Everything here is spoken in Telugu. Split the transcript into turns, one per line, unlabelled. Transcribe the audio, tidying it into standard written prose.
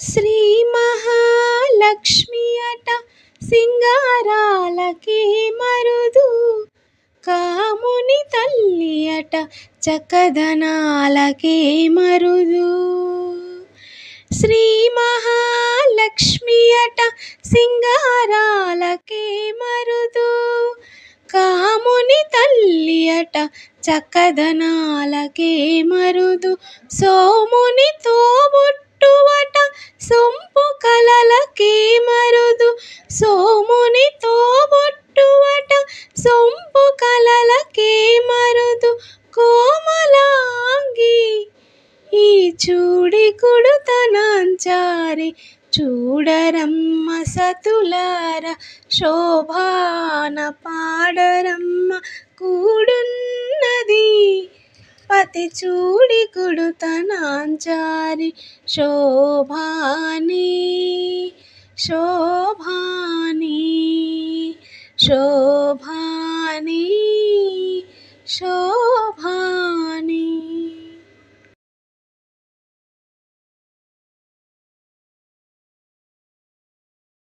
శ్రీ మహాలక్ష్మి అట సింగారాలకే మరుదు, కాముని తల్లి అట చక్కదనాలకే మరుదు. శ్రీ మహాలక్ష్మి అట సింగారాలకే మరుదు, కాముని తల్లి అట చక్కదనాలకే మరుదు. సోముని తోబుట్టువట సొంపు కలలకే మరుదు, సోముని తోబుట్టువట సొంపు కలలకే మరుదు. కోమలాంగి ఈ చూడి కుడుతనాంచారి, చూడరమ్మ సతులార శోభాన పాడరమ్మ కూడున్నది. పతి చూడి కుడుతనాంచారి శోభాని శోభాని శోభాని శోభాని.